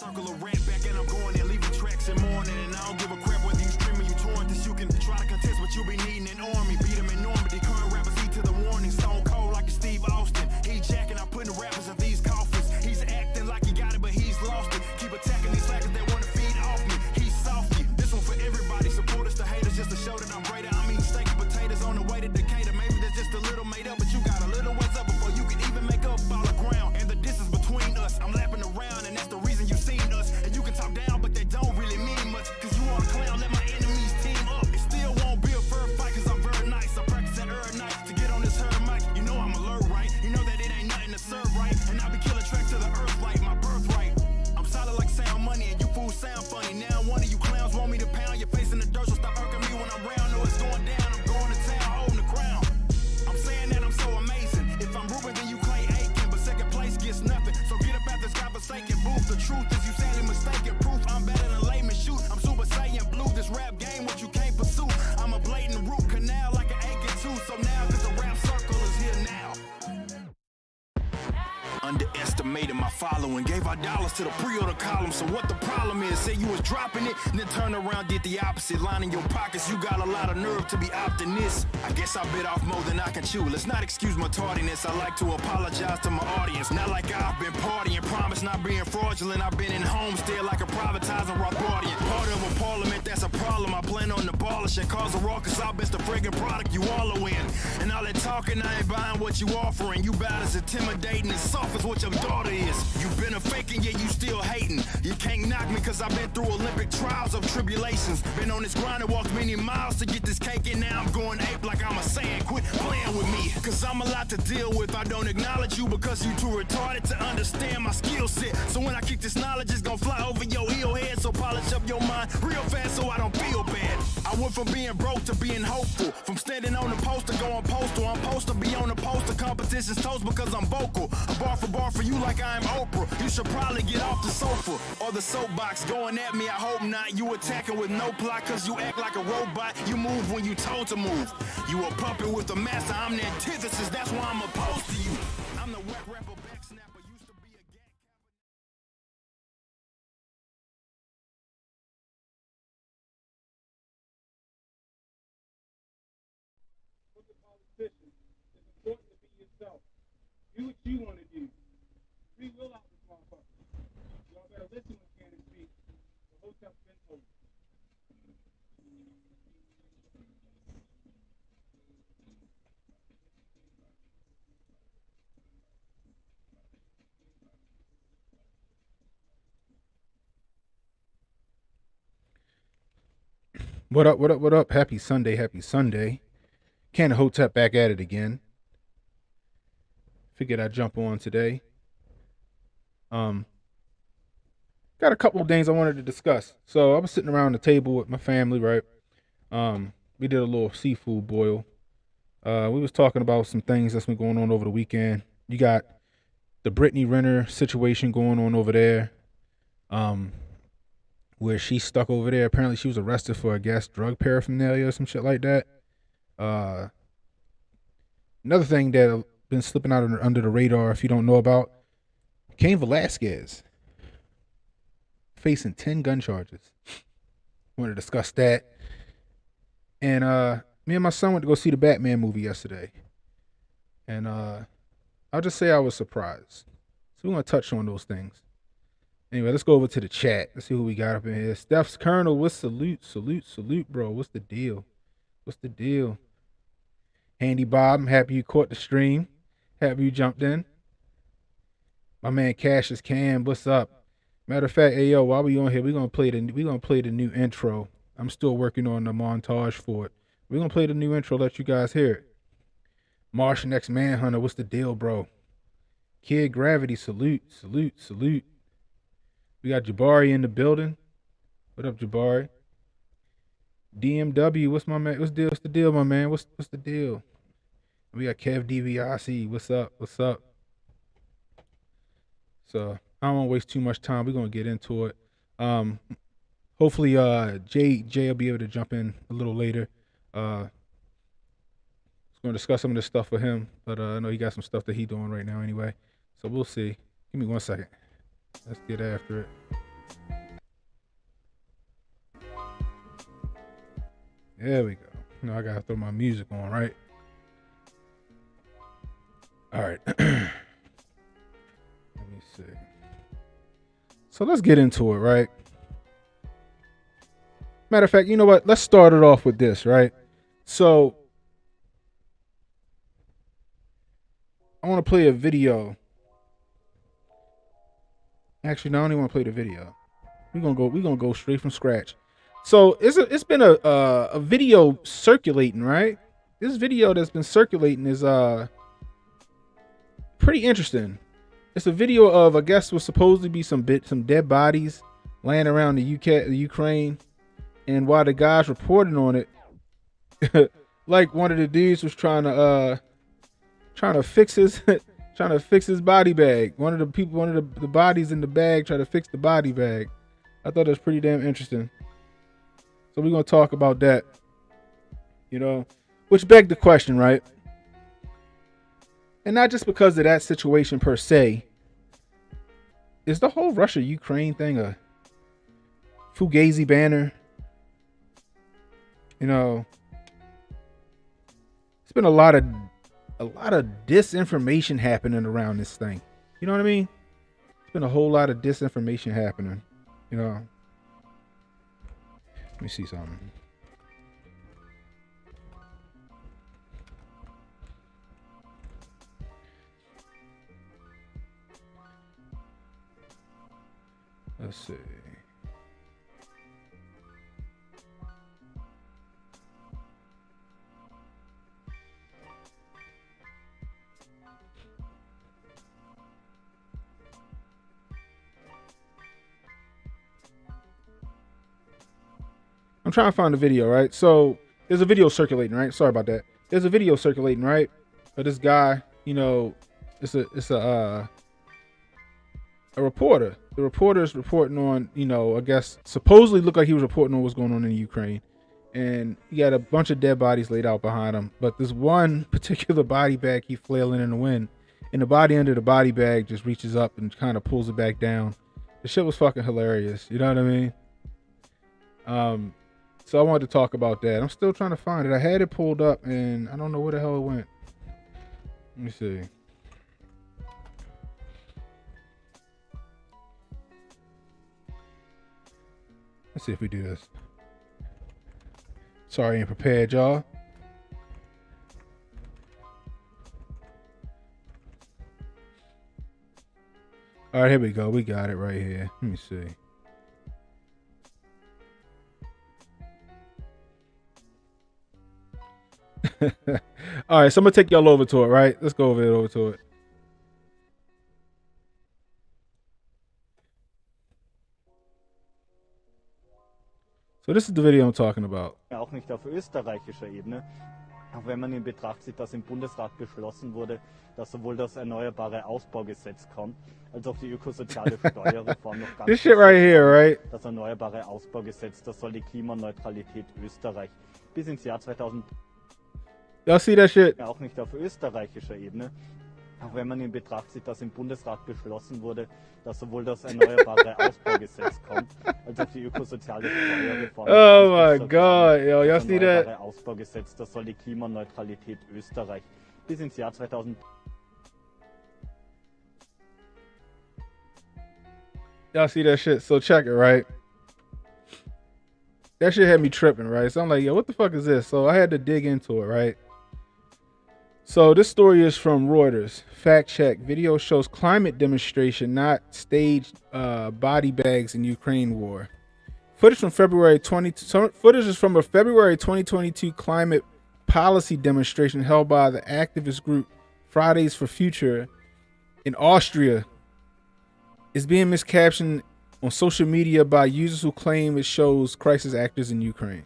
circle of rat back and I'm going and leaving tracks in morning. And I don't give a crap whether you streaming, you torrent this. You can try to contest, but you be needing an army. Beat them in Normandy, current rappers eat to the warning. Stone cold like a Steve Austin. He jacking, I'm putting rappers in these coffins. He's acting like he got it, but he's lost it. Keep attacking these slackers that want to feed off me. He's softy. This one for everybody. Supporters to haters just to show that I'm greater. I mean, steak and potatoes on the way to Decatur. Maybe there's just a little made up, but you got a little ways up before you can even make up all the ground. And the distance between us, I'm lapping around, and that's the reason you've seen us. And you can talk down, but that don't really mean much. Cause you are a clown, let my enemies team up. It still won't be a fair fight, cause I'm very nice. I practice at every night to get on this herd mic. You know I'm alert, right? You know that it ain't nothing to serve, right? And I be killing tracks to the earth like my birthright. I'm solid like sound money, and you fools sound funny. Now one of you clowns want me to pound your face in the dirt, so stop irking me when I'm round. No, it's going down, I'm going to town, holding the crown. I'm saying that I'm so amazing. If I'm Ruben, then you claim Aiken, but second place gets nothing. So get up out this godforsaken booth. The truth is you sadly mistaken. Proof I'm better than layman shoot. I'm Super Saiyan blue. This rap game, what you can't pursue. I'm a blatant root canal like an aching tooth. So now, cause the rap circle is here now. Underestimated my following, gave our dollars to the pre-order column. So what the problem is, say you was dropping it, and then turn around, did the opposite. Line in your pockets, you got a lot of nerve to be opting this. I guess I bit off more than I can chew. Let's not excuse my tardiness, I like to apologize to my audience. Not like I've been partying, promise not being fraudulent. I've been in homestead like a privatizing Rothbardian. Part of a parliament, that's a problem. I plan on abolishing, cause a raucous, I'll best the friggin' product you all are in. And all that talking, I ain't buying what you offering. You about as intimidating and soft as what your daughter is. You been a faking, yet you still hating. You can't knock me cause I've been through Olympic trials of tribulations. Been on this grind and walked many miles to get this cake, and now I'm going ape like I'm a Saiyan. Quit playing with me, cause I'm a lot to deal with. I don't acknowledge you because you too retarded to understand my skill set. So when I kick this knowledge, it's gonna fly over your heel head. So polish up your mind real fast so I don't feel bad. I went from being broke to being hopeful. From standing on the post to going postal. I'm supposed to be on the poster competition's toast because I'm vocal. A bar for you like I'm Oprah. You should probably get off the sofa or the soapbox. Going at me, I hope not. You attacking with no plot cause you act like a robot. You move when you told to move. You a puppet with a master, I'm the antithesis. That's why I'm opposed to you. I'm the whack rapper back snapper. Used to be a gang. For the politicians, it's important to be yourself. Do what you want to do. Free will out this motherfucker. Y'all better listen when Cain speak. The Hotep's been told. What up, what up, what up? Happy Sunday, happy Sunday. Cain Hotep back at it again. Figured I'd jump on today. Got a couple of things I wanted to discuss. So I was sitting around the table with my family, right? We did a little seafood boil. We was talking about some things that's been going on over the weekend. You got the Brittney Griner situation going on over there. Where she's stuck over there. Apparently she was arrested for, I guess, drug paraphernalia or some shit like that. Another thing that been slipping out under the radar, if you don't know about, Cain Velasquez facing 10 gun charges. Want to discuss that. And me and my son went to go see the Batman movie yesterday. And I'll just say I was surprised. So we're going to touch on those things. Anyway, let's go over to the chat. Let's see who we got up in here. Steph's Colonel, what's salute, bro. What's the deal? What's the deal? Handy Bob, I'm happy you caught the stream. Happy you jumped in. My man Cassius Cam, what's up? Matter of fact, hey yo, while we on here, we're gonna play the new intro. I'm still working on the montage for it. We're gonna play the new intro, let you guys hear it. Martian X Manhunter, what's the deal, bro? Kid Gravity, salute. We got Jabari in the building. What up, Jabari? DMW, what's the deal, my man? What's the deal? We got Kev DVIC, what's up? So I don't want to waste too much time. We're gonna get into it. Hopefully Jay will be able to jump in a little later. Gonna discuss some of this stuff with him, but I know he got some stuff that he doing right now anyway. So we'll see. Give me 1 second. Let's get after it. There we go. Now I gotta throw my music on, right? All right. Let me see. So let's get into it, right? Matter of fact, you know what? Let's start it off with this, right? So I want to play a video. Actually, no, I don't even want to play the video. We're gonna go straight from scratch. So it's been a video circulating, right? This video that's been circulating is pretty interesting. It's a video of, I guess, was supposed to be some dead bodies laying around the Ukraine, and while the guys reporting on it, like one of the dudes was trying to fix his body bag. One of the bodies in the bag trying to fix the body bag. I thought that was pretty damn interesting. So we're gonna talk about that. You know, which begged the question, right? And not just because of that situation per se. Is the whole Russia-Ukraine thing a Fugazi banner? You know, it's been a lot of disinformation happening around this thing. You know what I mean? It's been a whole lot of disinformation happening. You know. Let me see something. Let's see. I'm trying to find the video, right? So there's a video circulating, right? Sorry about that. There's a video circulating, right? Of this guy, you know, it's a reporter. The reporter is reporting on, you know, I guess supposedly looked like he was reporting on what's going on in Ukraine. And he had a bunch of dead bodies laid out behind him. But this one particular body bag keep flailing in the wind. And the body under the body bag just reaches up and kind of pulls it back down. The shit was fucking hilarious. You know what I mean? So I wanted to talk about that. I'm still trying to find it. I had it pulled up and I don't know where the hell it went. Let me see. Let's see if we do this. Sorry, I ain't prepared, y'all. All right, here we go. We got it right here. Let me see. All right, so I'm gonna take y'all over to it, right? Let's go over to it. So this is the video I'm talking about. Auch nicht auf österreichischer Ebene, auch wenn man in Betracht zieht, dass im Bundesrat beschlossen wurde, dass sowohl das Erneuerbare Ausbaugesetz kommt, als auch die ökosoziale Steuerreform noch ganz This shit right here, right? Das Erneuerbare Ausbaugesetz, das soll die Klimaneutralität Österreich bis ins Jahr 2000 Y'all see that shit? auch nicht auf österreichischer Ebene, auch wenn man in Betracht zieht, dass im Bundesrat beschlossen wurde, dass sowohl das Erneuerbare Ausbaugesetz kommt, als auch die ökosoziale Steuerreform. Oh my God, yo, y'all Das see that? Erneuerbare Ausbaugesetz, das soll die Klimaneutralität Österreich bis ins Jahr 2000. Y'all see that shit? So check it, right? That shit had me tripping, right? So I'm like, yo, what the fuck is this? So I had to dig into it, right? So this story is from Reuters. Fact check. Video shows climate demonstration, not staged body bags in Ukraine war. Footage is from a February 2022 climate policy demonstration held by the activist group Fridays for Future in Austria. Is being miscaptioned on social media by users who claim it shows crisis actors in Ukraine.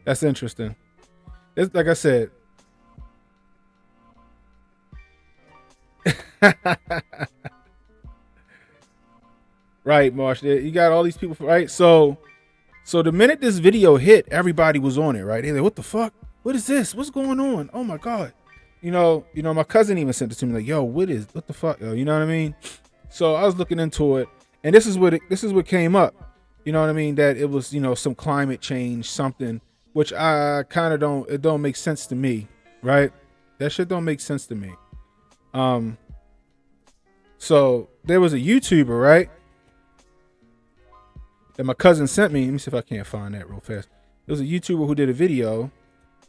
That's interesting. It's, like I said. Right, Marsh. You got all these people, right? So the minute this video hit, everybody was on it, right? They're like, what the fuck? What is this? What's going on? Oh my God. You know, my cousin even sent it to me like, yo, what the fuck? Yo, you know what I mean? So I was looking into it, and this is what came up. You know what I mean? That it was, some climate change, something, which I kind of it don't make sense to me, right? That shit don't make sense to me. So there was a YouTuber, right? That my cousin sent me. Let me see if I can't find that real fast. There was a YouTuber who did a video,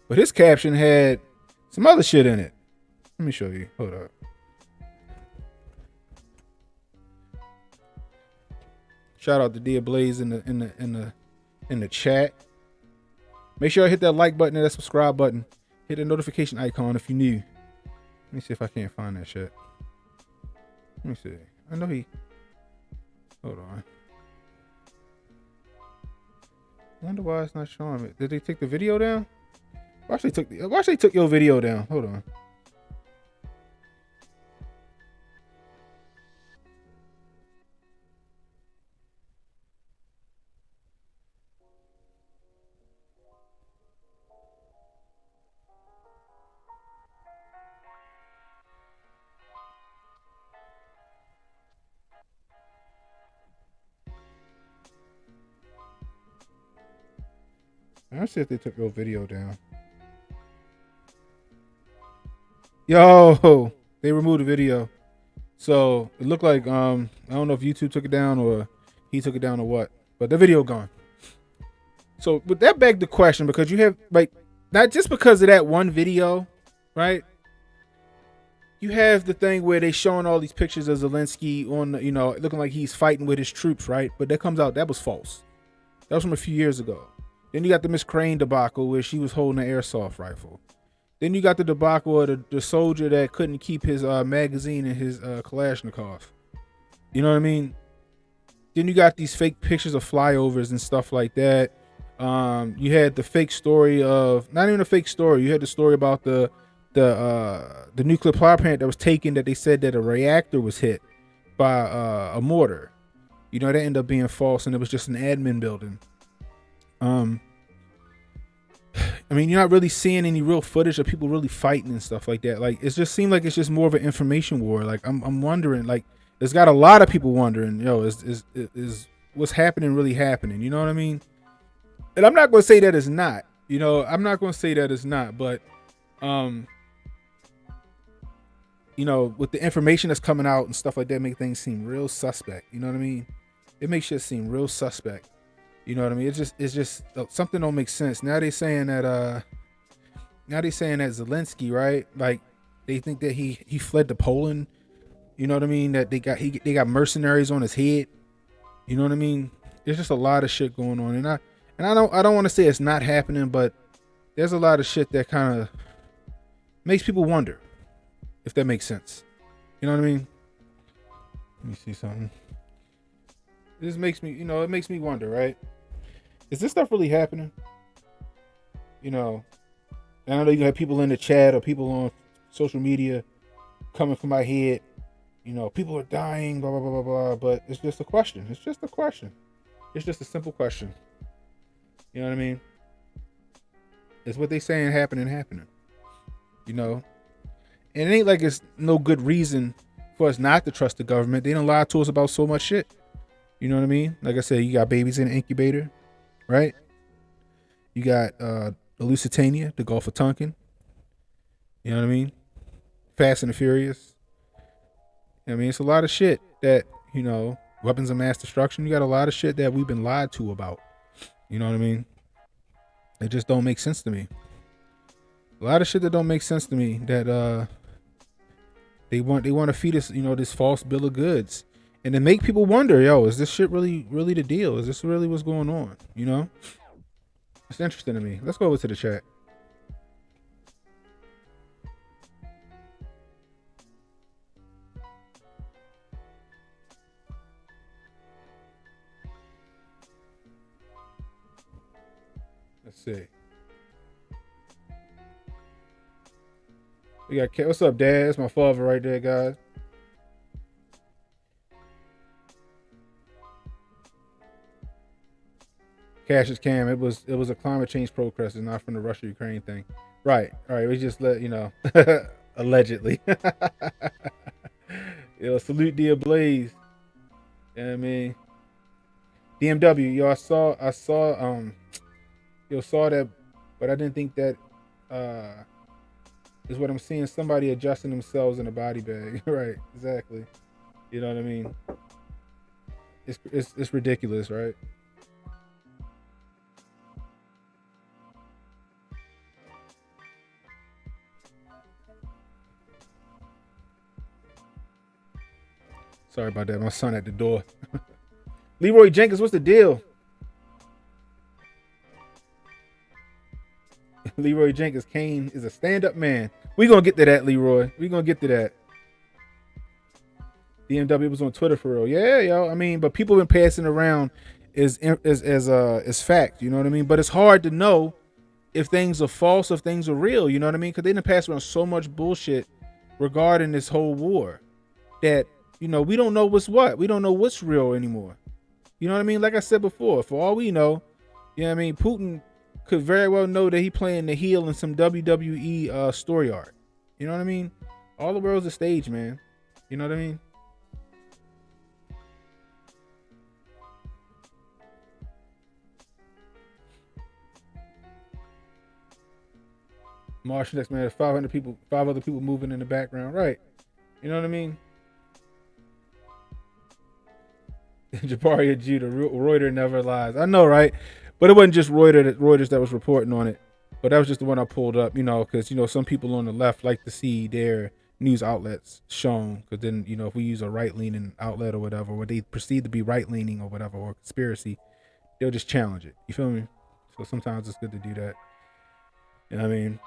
but his caption had some other shit in it. Let me show you. Hold up. Shout out to Dear Blaze in the chat. Make sure I hit that like button and that subscribe button. Hit the notification icon if you're new. Let me see if I can't find that shit. Let me see. I know he. Hold on. I wonder why it's not showing me. Did they take the video down? Watch they took your video down. Hold on. Let's see if they took your video down. Yo, they removed the video. So it looked like I don't know if YouTube took it down or he took it down or what, but the video gone. So would that beg the question, because you have, like, not just because of that one video, right? You have the thing where they showing all these pictures of Zelensky on, looking like he's fighting with his troops, right? But that comes out that was false. That was from a few years ago. Then you got the Miss Crane debacle where she was holding an airsoft rifle. Then you got the debacle of the soldier that couldn't keep his magazine and his Kalashnikov. You know what I mean? Then you got these fake pictures of flyovers and stuff like that. You had the fake story of, not even a fake story. You had the story about the nuclear power plant that was taken, that they said that a reactor was hit by a mortar. That ended up being false, and it was just an admin building. You're not really seeing any real footage of people really fighting and stuff like that. Like, it just seemed like it's just more of an information war. Like, I'm wondering, like, it's got a lot of people wondering, is what's happening really happening? You know what I mean? And I'm not going to say that it's not. I'm not going to say that it's not, but with the information that's coming out and stuff like that, make things seem real suspect. You know what I mean? It makes shit seem real suspect. You know what I mean? It's just something don't make sense. Now they saying that Zelensky, right? Like, they think that he fled to Poland. You know what I mean? That they got mercenaries on his head. You know what I mean? There's just a lot of shit going on, and I don't want to say it's not happening, but there's a lot of shit that kind of makes people wonder, if that makes sense. You know what I mean? Let me see something. This makes me, it makes me wonder, right? Is this stuff really happening? I know you have people in the chat or people on social media coming from my head. People are dying, blah, blah, blah, blah, blah. But it's just a question. It's just a question. It's just a simple question. You know what I mean? It's what they saying happening. And it ain't like it's no good reason for us not to trust the government. They don't lie to us about so much shit. You know what I mean? Like I said, you got babies in the incubator, right? You got the Lusitania, the Gulf of Tonkin. You know what I mean? Fast and the Furious. It's a lot of shit that, weapons of mass destruction. You got a lot of shit that we've been lied to about. You know what I mean? It just don't make sense to me. A lot of shit that don't make sense to me, that they want to feed us, this false bill of goods. And to make people wonder, is this shit really the deal? Is this really what's going on? It's interesting to me. Let's go over to the chat. Let's see. We got, what's up, Dad? That's my father right there, guys. Cassius Cam, it was a climate change protest, not from the Russia-Ukraine thing. Right. We just let allegedly. Salute Dear Blaze. You know what I mean? DMW, yo, saw that, but I didn't think that is what I'm seeing. Somebody adjusting themselves in a body bag. Right, exactly. You know what I mean? It's ridiculous, right? Sorry about that. My son at the door. Leroy Jenkins, what's the deal? Leroy Jenkins, Cain is a stand-up man. We gonna get to that, Leroy. We gonna get to that. DMW was on Twitter for real. Yeah, yo. I mean, but people been passing around is fact. You know what I mean? But it's hard to know if things are false, if things are real. You know what I mean? Because they done passed around so much bullshit regarding this whole war that we don't know what's what. We don't know what's real anymore. You know what I mean? Like I said before, for all we know, you know what I mean? Putin could very well know that he playing the heel in some WWE story arc. You know what I mean? All the world's a stage, man. You know what I mean? Martian X, man, 500 people, 5 other people moving in the background, right? You know what I mean? Jabari Judah, Reuters never lies. I know, right? But it wasn't just Reuters that was reporting on it. But that was just the one I pulled up, because, some people on the left like to see their news outlets shown. Because then, if we use a right-leaning outlet or whatever, or they perceive to be right-leaning or whatever, or conspiracy, they'll just challenge it. You feel me? So sometimes it's good to do that. You know what I mean?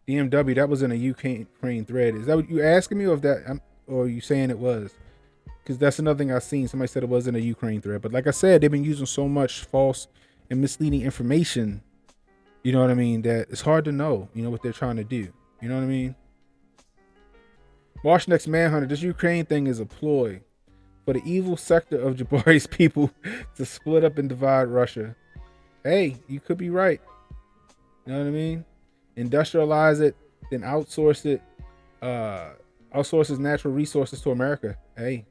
DMW, that was in a Ukraine thread. Is that what you asking me, or are you saying it was? Because that's another thing I've seen. Somebody said it was in a Ukraine thread. But like I said, they've been using so much false and misleading information, you know what I mean, that it's hard to know, what they're trying to do. You know what I mean? March next Manhunter, this Ukraine thing is a ploy for the evil sector of Jabari's people to split up and divide Russia. Hey, you could be right. You know what I mean? Industrialize it, then outsource it, outsource its natural resources to America. Hey,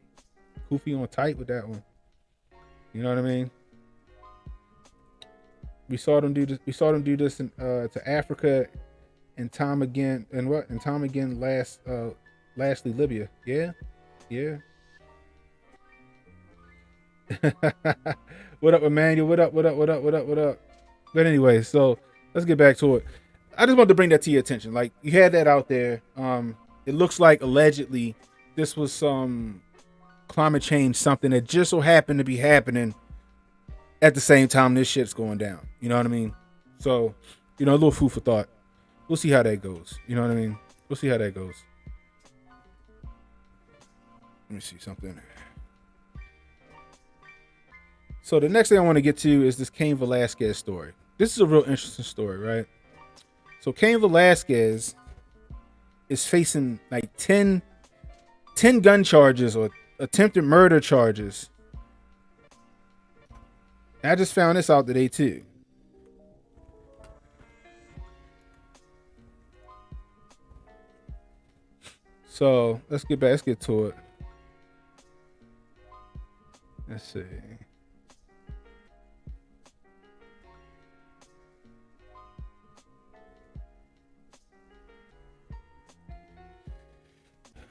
Kofi on tight with that one. You know what I mean? We saw them do this. We saw them do this to Africa, and time again, lastly Libya. Yeah. What up, Emmanuel? What up? But anyway, so let's get back to it. I just wanted to bring that to your attention. Like, you had that out there. It looks like allegedly this was some climate change, something that just so happened to be happening at the same time this shit's going down. You know what I mean? So, a little food for thought. We'll see how that goes. You know what I mean? We'll see how that goes. Let me see something. So the next thing I want to get to is this Cain Velasquez story. This is a real interesting story, right? So Cain Velasquez is facing like 10 gun charges or attempted murder charges. And I just found this out today too. So let's get to it. Let's see.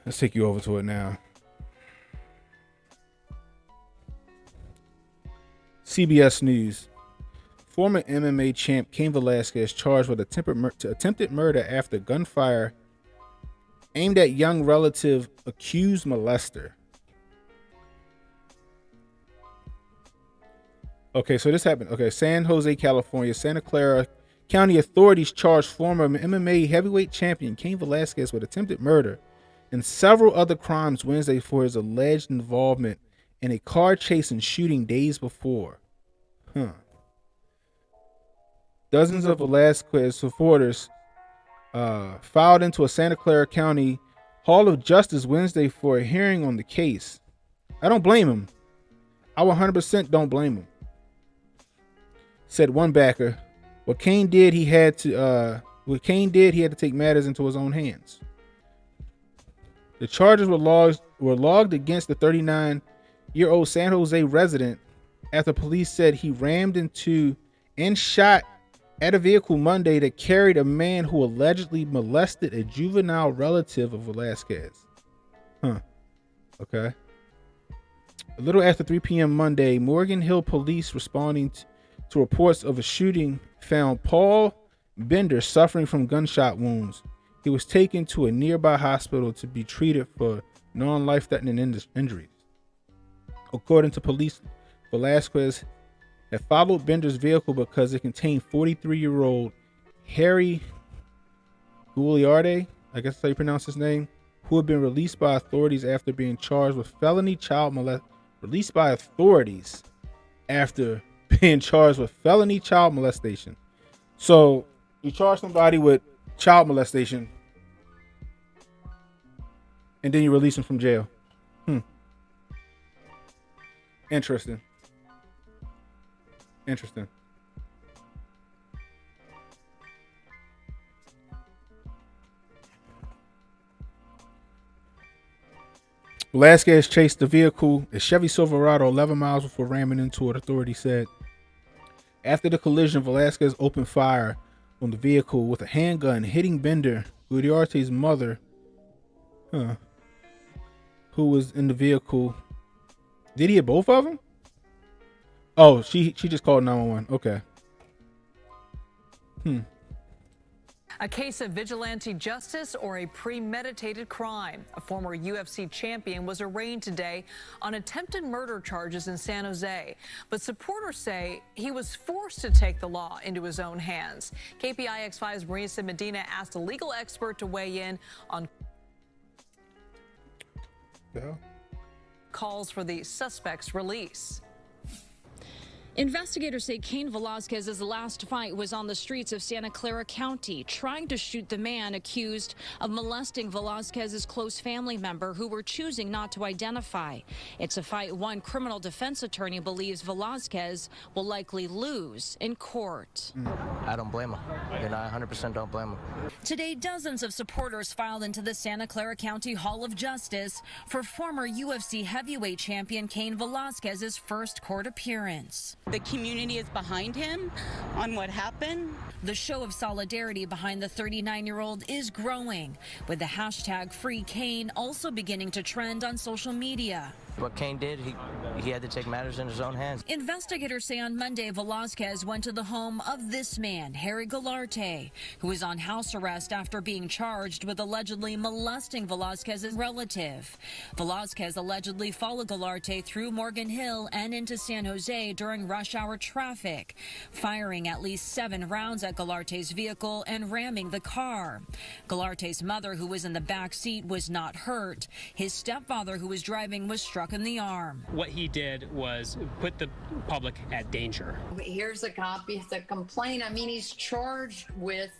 Let's take you over to it now. CBS News. Former MMA champ Cain Velasquez charged with attempted murder after gunfire aimed at young relative accused molester. Okay, so this happened. Okay, San Jose, California. Santa Clara County authorities charged former MMA heavyweight champion Cain Velasquez with attempted murder and several other crimes Wednesday for his alleged involvement in a car chase and shooting days before. Dozens of Velasquez supporters filed into a Santa Clara County Hall of Justice Wednesday for a hearing on the case. I don't blame him. I 100% don't blame him, said one backer. What Cain did, he had to take matters into his own hands. The charges were logged against the 39-year-old San Jose resident after police said he rammed into and shot at a vehicle Monday that carried a man who allegedly molested a juvenile relative of Velasquez. Okay. A little after 3 p.m. Monday, Morgan Hill police responding to reports of a shooting found Paul Bender suffering from gunshot wounds. He was taken to a nearby hospital to be treated for non-life-threatening injuries. According to police, Velasquez had followed Bender's vehicle because it contained 43-year-old Harry Gugliardi, I guess that's how you pronounce his name, who had been released by authorities after being charged with felony child molestation. Released by authorities after being charged with felony child molestation. So you charge somebody with child molestation and then you release them from jail. Interesting. Velasquez chased the vehicle, a Chevy Silverado, 11 miles before ramming into it, authorities said. After the collision, Velasquez opened fire on the vehicle with a handgun, hitting Bender, Gugliardi's mother, who was in the vehicle. Did he hit both of them? Oh, she just called 911. Okay. A case of vigilante justice or a premeditated crime. A former UFC champion was arraigned today on attempted murder charges in San Jose. But supporters say he was forced to take the law into his own hands. KPIX5's Marisa Medina asked a legal expert to weigh in on calls for the suspect's release. Investigators say Cain Velasquez's last fight was on the streets of Santa Clara County, trying to shoot the man accused of molesting Velasquez's close family member who were choosing not to identify. It's a fight one criminal defense attorney believes Velasquez will likely lose in court. I don't blame him. I 100% don't blame him. Today, dozens of supporters filed into the Santa Clara County Hall of Justice for former UFC heavyweight champion Cain Velasquez's first court appearance. The community is behind him on what happened. The show of solidarity behind the 39-year-old is growing, with the hashtag #FreeCain also beginning to trend on social media. What Cain did, he had to take matters in his own hands. Investigators say on Monday, Velasquez went to the home of this man, Harry Gugliardi, who was on house arrest after being charged with allegedly molesting Velasquez's relative. Velasquez allegedly followed Gugliardi through Morgan Hill and into San Jose during rush hour traffic, firing at least 7 rounds at Gugliardi's vehicle and ramming the car. Gugliardi's mother, who was in the back seat, was not hurt. His stepfather, who was driving, was struck in the arm. What he did was put the public at danger. Here's a copy of the complaint. I mean, he's charged with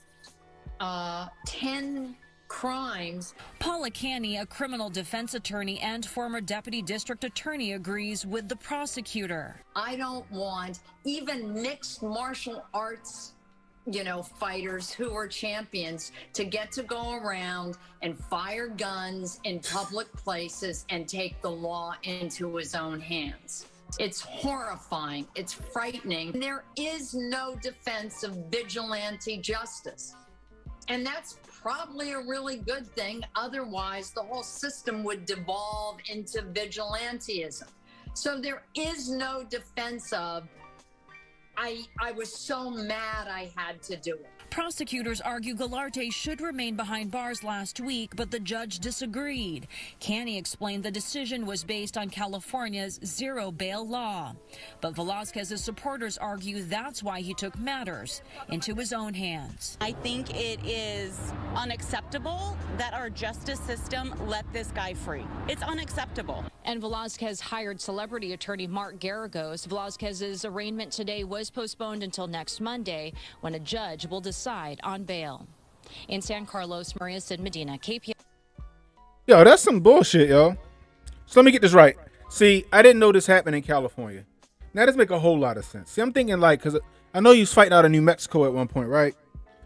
10 crimes. Paula Canny, a criminal defense attorney and former deputy district attorney, agrees with the prosecutor. I don't want even mixed martial arts fighters who are champions to get to go around and fire guns in public places and take the law into his own hands. It's horrifying. It's frightening. There is no defense of vigilante justice. And that's probably a really good thing. Otherwise, the whole system would devolve into vigilantism. So there is no defense of, I was so mad I had to do it. Prosecutors argue Gugliardi should remain behind bars last week, but the judge disagreed. Canny explained the decision was based on California's zero bail law. But Velasquez's supporters argue that's why he took matters into his own hands. I think it is unacceptable that our justice system let this guy free. It's unacceptable. And Velasquez hired celebrity attorney Mark Garagos. Velasquez's arraignment today was postponed until next Monday, when a judge will decide on bail. In San Carlos, Maria Sid Medina, KPI. Yo, that's some bullshit, yo. So let me get this right. See, I didn't know this happened in California. Now this make a whole lot of sense. See, I'm thinking because I know you was fighting out of New Mexico at one point, right?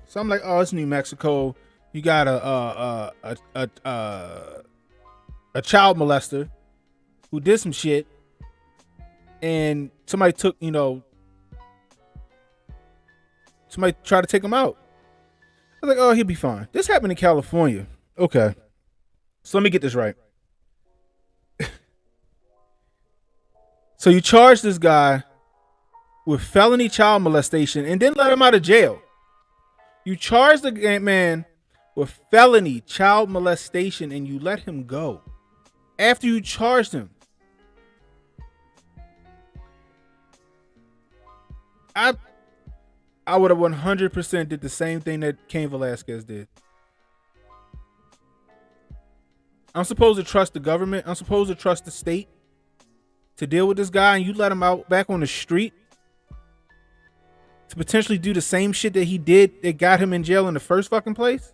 So I'm like, oh, it's New Mexico. You got a child molester who did some shit, and somebody tried to take him out. I was like, oh, he'll be fine. This happened in California. Okay. So let me get this right. So you charge this guy with felony child molestation and then let him out of jail. You charge the man with felony child molestation and you let him go after you charged him. I would have 100% did the same thing that Cain Velasquez did. I'm supposed to trust the government. I'm supposed to trust the state to deal with this guy, and you let him out back on the street to potentially do the same shit that he did that got him in jail in the first fucking place?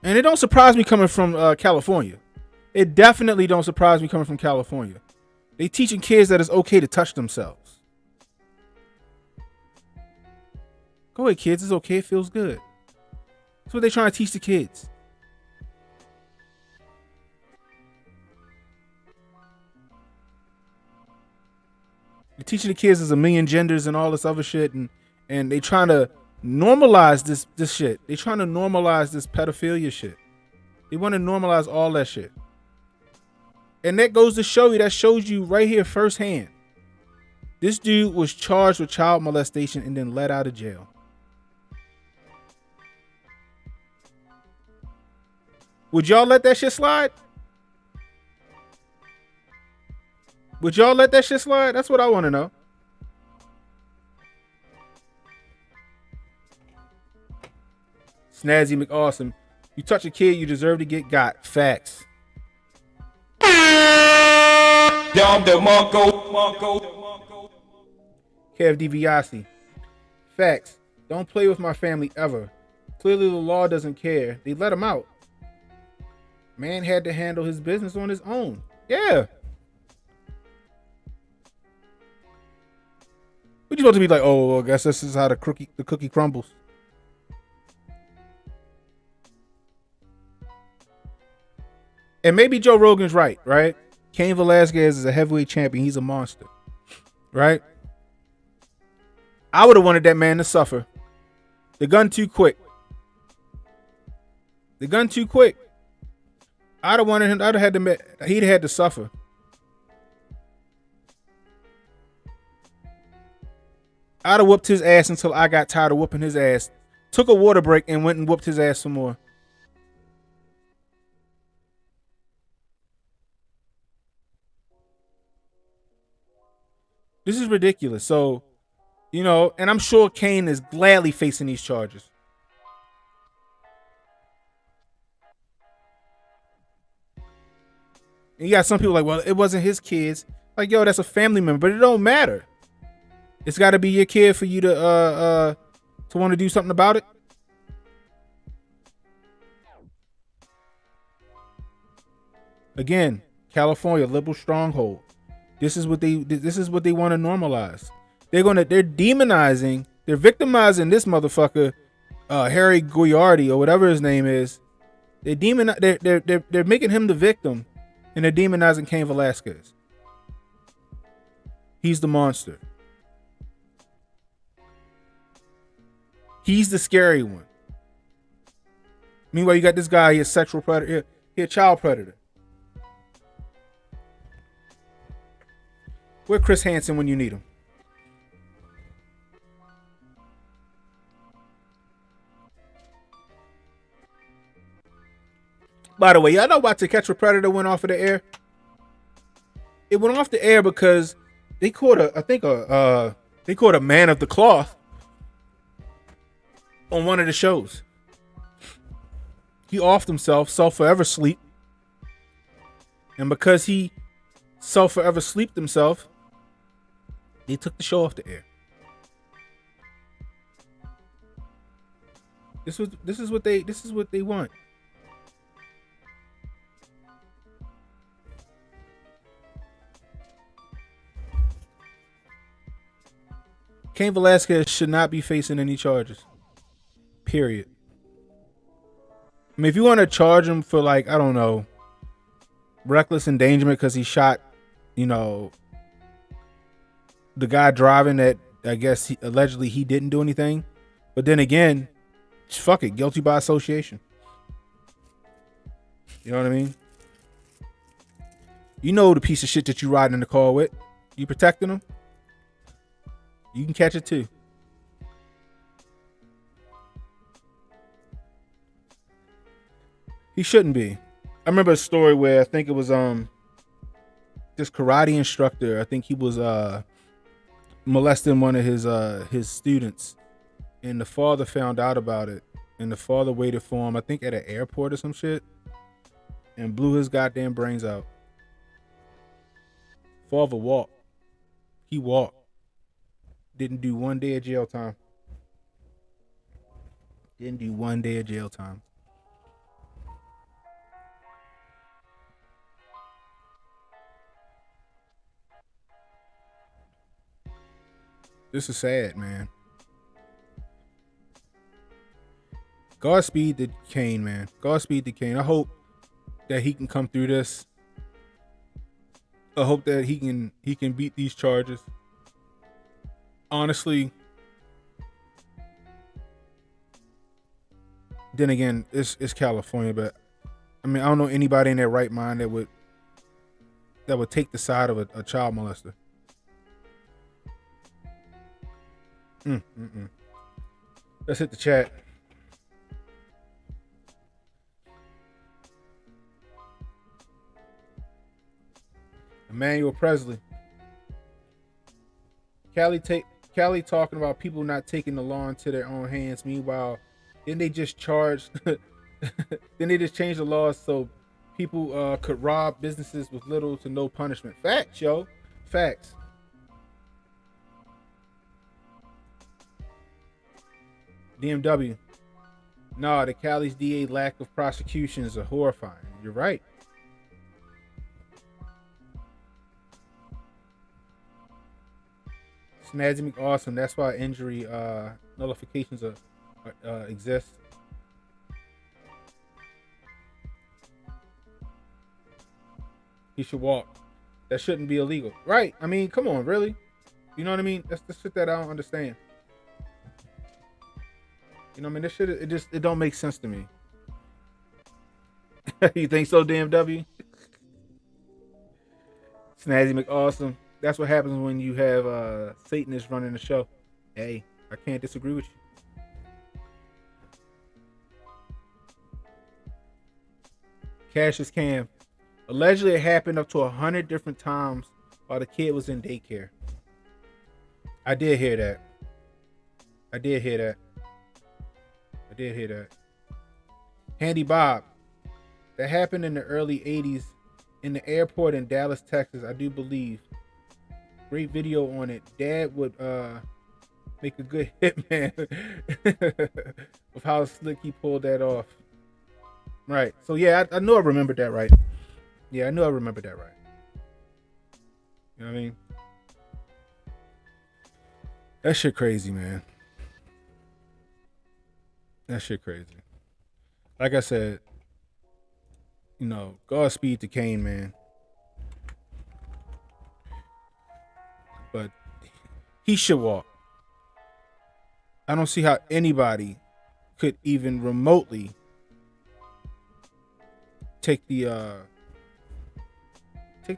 And it don't surprise me coming from California. It definitely don't surprise me coming from California. They teaching kids that it's okay to touch themselves. Go ahead, kids. It's okay. It feels good. That's what they're trying to teach the kids. They're teaching the kids there's a million genders and all this other shit, and they trying to normalize this shit. They trying to normalize this pedophilia shit. They want to normalize all that shit. And that goes to show you, that shows you right here firsthand. This dude was charged with child molestation and then let out of jail. Would y'all let that shit slide? Would y'all let that shit slide? That's what I want to know. Snazzy McAwesome. You touch a kid, you deserve to get got. Facts. Kev DiBiase. Facts. Don't play with my family ever. Clearly the law doesn't care. They let him out. Man had to handle his business on his own. Yeah. What you supposed to be like? Oh, I guess this is how the cookie crumbles. And maybe Joe Rogan's right? Cain Velasquez is a heavyweight champion. He's a monster, right? I would have wanted that man to suffer. The gun too quick. I'd have wanted him. He'd had to suffer. I'd have whooped his ass until I got tired of whooping his ass. Took a water break and went and whooped his ass some more. This is ridiculous. So, and I'm sure Cain is gladly facing these charges. And you got some people like, well, it wasn't his kids. Like, yo, that's a family member, but it don't matter. It's got to be your kid for you to want to do something about it. Again, California, liberal stronghold. This is what they want to normalize. They're demonizing, they're victimizing this motherfucker, Harry Guiardi or whatever his name is. They're making him the victim, and they're demonizing Cain Velasquez. He's the monster. He's the scary one. Meanwhile, you got this guy, he's a sexual predator, he's a child predator. Where Chris Hansen when you need him? By the way, y'all know why To Catch a Predator went off of the air? It went off the air because they caught a man of the cloth on one of the shows. He offed himself, forever sleep. And because he forever sleeped himself, they took the show off the air. This is what they want. Cain Velasquez should not be facing any charges. Period. I mean, if you want to charge him for like, I don't know, reckless endangerment because he shot, you know, the guy driving that I guess allegedly he didn't do anything. But then again, fuck it, guilty by association. You know what I mean? You know the piece of shit that you riding in the car with. You protecting them? You can catch it too. He shouldn't be. I remember a story where I think it was this karate instructor. I think he was molesting one of his students, and the father found out about it, and the father waited for him, I think at an airport or some shit, and blew his goddamn brains out. Father walked. He walked. Didn't do 1 day of jail time. Didn't do 1 day of jail time. This is sad, man. Godspeed to Cain, man. Godspeed to Cain. I hope that he can come through this. I hope that he can beat these charges. Honestly, then again, it's California, but I mean, I don't know anybody in their right mind that would take the side of a child molester. Let's hit the chat. Emmanuel Presley. Cali talking about people not taking the law into their own hands. Meanwhile, then they just charged. Then they just changed the laws so people could rob businesses with little to no punishment. Facts, yo. Facts. DMW. Nah, the Cali's DA lack of prosecutions are horrifying. You're right. Snazzy McAwesome. That's why injury nullifications exist. He should walk. That shouldn't be illegal, right? I mean, come on, really? You know what I mean? That's the shit that I don't understand. You know what I mean? This shit, it don't make sense to me. You think so, DMW? Snazzy McAwesome. That's what happens when you have Satanists running the show. Hey, I can't disagree with you. Cassius Cam. Allegedly, it happened up to 100 different times while the kid was in daycare. I did hear that. Handy Bob. That happened in the early 80s in the airport in Dallas, Texas, I do believe. Great video on it. Dad would make a good hitman of how slick he pulled that off. Right. So yeah, I know I remembered that right. Yeah, I knew I remembered that right. You know what I mean? That shit crazy, man. That shit crazy. Like I said, you know, Godspeed to Cain, man. But he should walk. I don't see how anybody could even remotely take the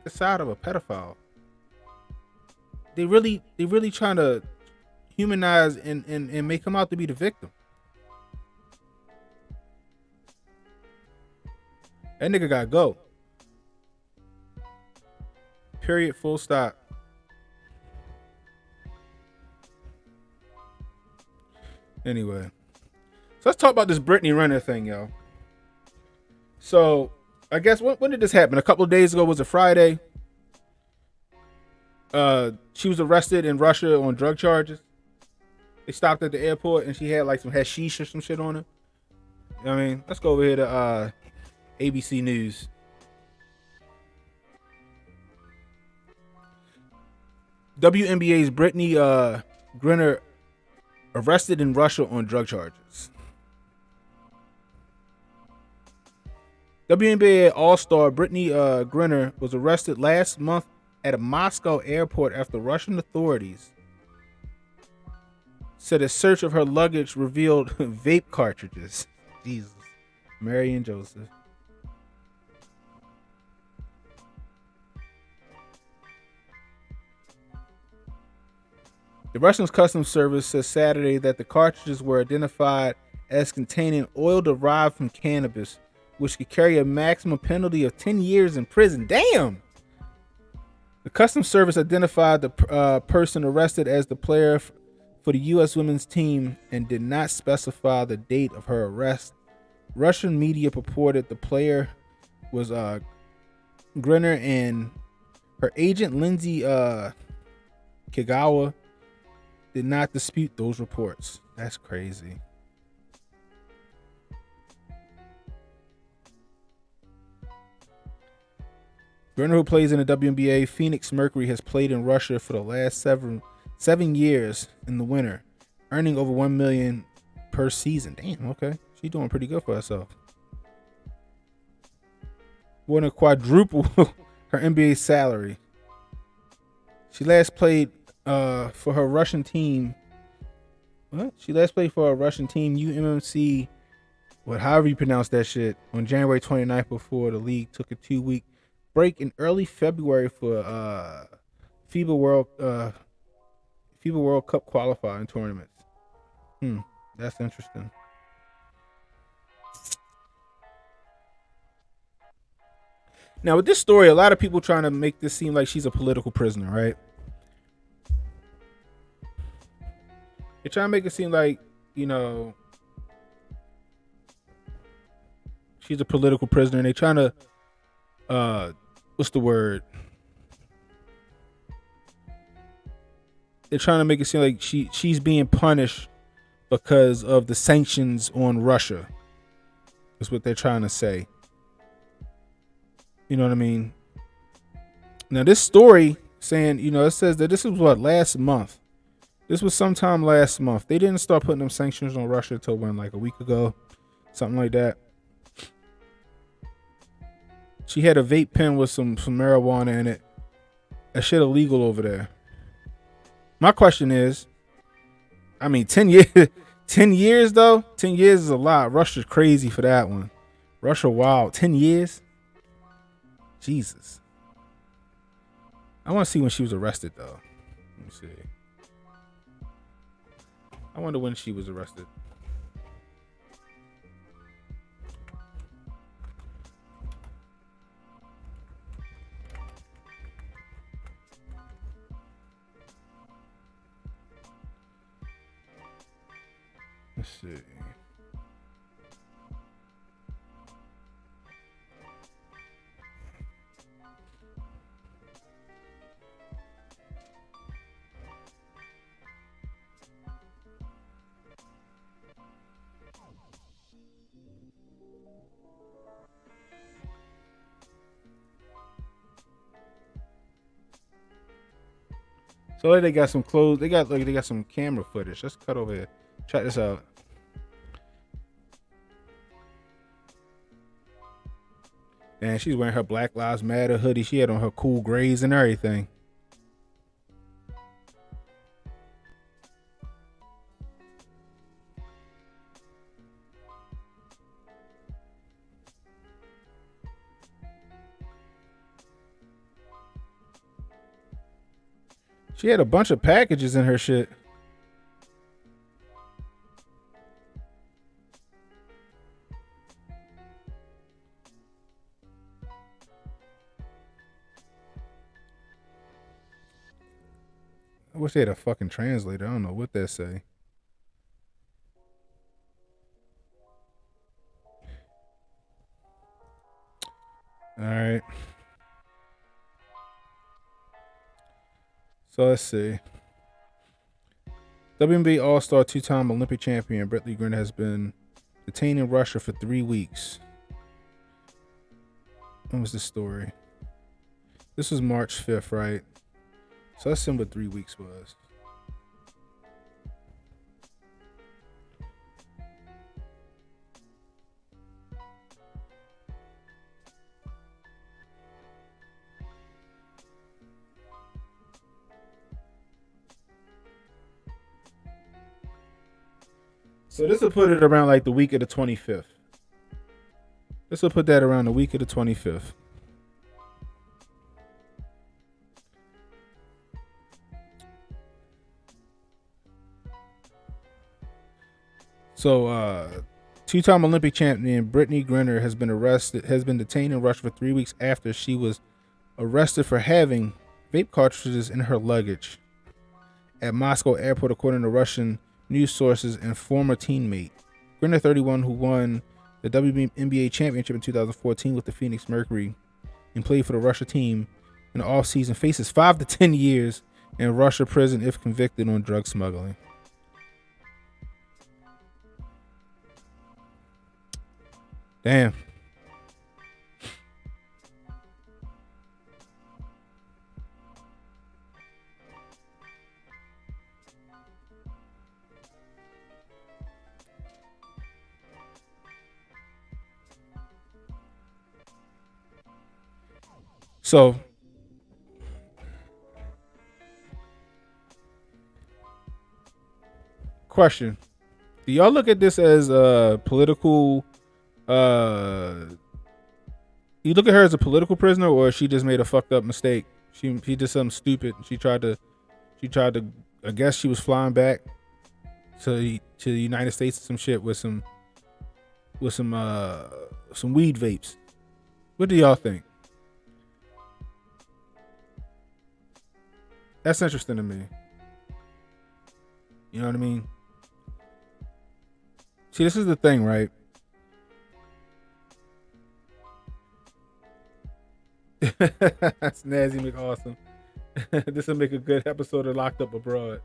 side of a pedophile. They really trying to humanize and make him out to be the victim. That nigga gotta go. Period. Full stop. Anyway, so let's talk about this Brittney Griner thing, yo. So, I guess when did this happen? A couple of days ago. Was it Friday? She was arrested in Russia on drug charges. They stopped at the airport and she had like some hashish or some shit on her. You know what I mean? Let's go over here to ABC News. WNBA's Brittney Griner arrested in Russia on drug charges. WNBA All-Star Brittney Griner was arrested last month at a Moscow airport after Russian authorities said a search of her luggage revealed vape cartridges. Jesus. Mary and Joseph. The Russian Customs Service said Saturday that the cartridges were identified as containing oil derived from cannabis, which could carry a maximum penalty of 10 years in prison. Damn! The Customs Service identified the person arrested as the player for the U.S. women's team and did not specify the date of her arrest. Russian media purported the player was Griner, and her agent Lindsay Kagawa did not dispute those reports. That's crazy. Griner, who plays in the WNBA Phoenix Mercury, has played in Russia for the last seven years in the winter, earning over $1 million per season. Damn, okay. She's doing pretty good for herself. More than quadruple her NBA salary. She last played for her Russian team. What? She last played for a Russian team, UMMC, however you pronounce that shit, on January 29th before the league took a 2-week break in early February for FIBA World Cup qualifying tournaments. That's interesting. Now with this story, a lot of people trying to make this seem like she's a political prisoner, right? They're trying to make it seem like, she's a political prisoner, and they're trying to what's the word? They're trying to make it seem like she's being punished because of the sanctions on Russia. That's what they're trying to say. You know what I mean? Now this story saying, it says that this was last month. This was sometime last month. They didn't start putting them sanctions on Russia until like a week ago, something like that. She had a vape pen with some marijuana in it. That shit illegal over there. My question is, 10 years, 10 years though? 10 years is a lot. Russia's crazy for that one. Russia wild. 10 years? Jesus. I want to see when she was arrested though. Let me see. I wonder when she was arrested. Let's see. So they got some clothes. They got some camera footage. Let's cut over here. Check this out. And she's wearing her Black Lives Matter hoodie. She had on her cool grays and everything. She had a bunch of packages in her shit. I wish they had a fucking translator. I don't know what that say. All right. So let's see. WNBA All-Star two-time Olympic champion Brittney Griner has been detained in Russia for 3 weeks. When was this story? This was March 5th, right? So let's see what 3 weeks was. So this will put it around like the week of the 25th. This will put that around the week of the 25th. So, two-time Olympic champion Brittney Griner has been detained in Russia for 3 weeks after she was arrested for having vape cartridges in her luggage at Moscow airport, according to Russian news sources and former teammate. Griner, 31, who won the WNBA championship in 2014 with the Phoenix Mercury and played for the Russia team in the offseason, faces 5 to 10 years in Russia prison if convicted on drug smuggling. Damn. So, question. Do y'all look at this as a political you look at her as a political prisoner, or she just made a fucked up mistake? She did something stupid. She tried to I guess she was flying back to the United States or some shit with some weed vapes. What do y'all think? That's interesting to me. You know what I mean? See, this is the thing, right? That's Nazi McAwesome. This will make a good episode of Locked Up Abroad.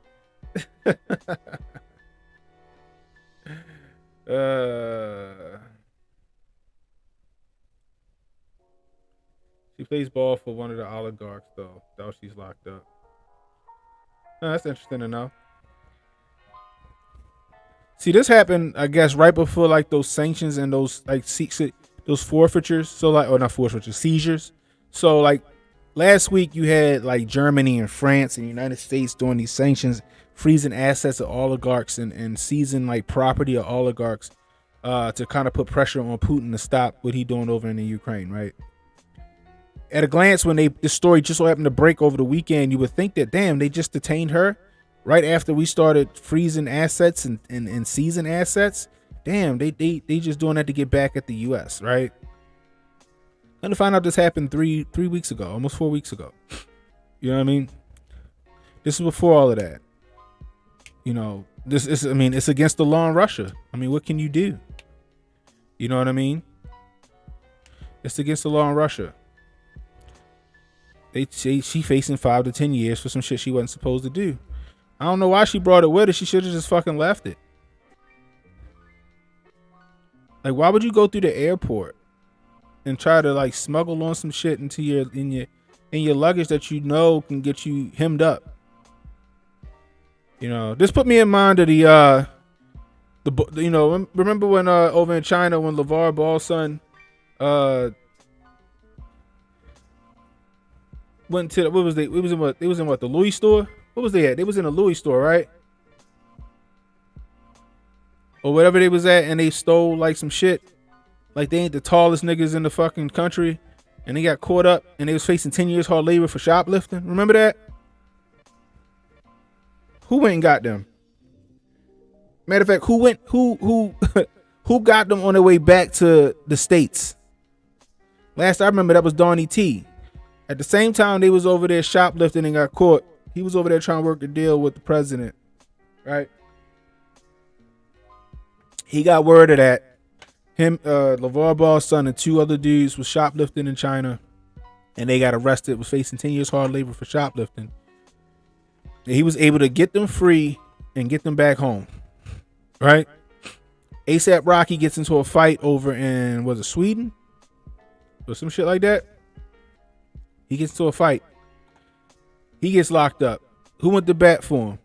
She plays ball for one of the oligarchs, though she's locked up. That's interesting to know. See, this happened, I guess, right before like those sanctions and those like those forfeitures. So like, or not forfeitures, seizures. So like last week you had like Germany and France and the United States doing these sanctions, freezing assets of oligarchs and seizing like property of oligarchs to kind of put pressure on Putin to stop what he's doing over in the Ukraine, right? At a glance, when this story just so happened to break over the weekend, you would think that, damn, they just detained her right after we started freezing assets and seizing assets. Damn, they just doing that to get back at the U.S., right? And to find out this happened three weeks ago, almost 4 weeks ago. You know what I mean? This is before all of that. You know, this is, I mean, it's against the law in Russia. I mean, what can you do? You know what I mean? It's against the law in Russia. They say she facing 5 to 10 years for some shit she wasn't supposed to do. I don't know why she brought it with her. She should have just fucking left it. Like, why would you go through the airport and try to like smuggle on some shit into in your luggage that you know can get you hemmed up? You know, this put me in mind of the you know, remember when over in China when LeVar Ball's son went to what was they? It was in what? It was in what? The Louis store? What was they at? They was in a Louis store, right? Or whatever they was at, and they stole like some shit. Like they ain't the tallest niggas in the fucking country, and they got caught up, and they was facing 10 years hard labor for shoplifting. Remember that? Who went and got them? Matter of fact, who got them on their way back to the States? Last I remember, that was Donnie T. At the same time they was over there shoplifting and got caught, he was over there trying to work a deal with the president, right? He got word of that. Him, LeVar Ball's son, and 2 other dudes was shoplifting in China, and they got arrested, was facing 10 years hard labor for shoplifting. And he was able to get them free and get them back home, right? ASAP Rocky gets into a fight over in, was it Sweden? Or some shit like that. He gets into a fight. He gets locked up. Who went to bat for him?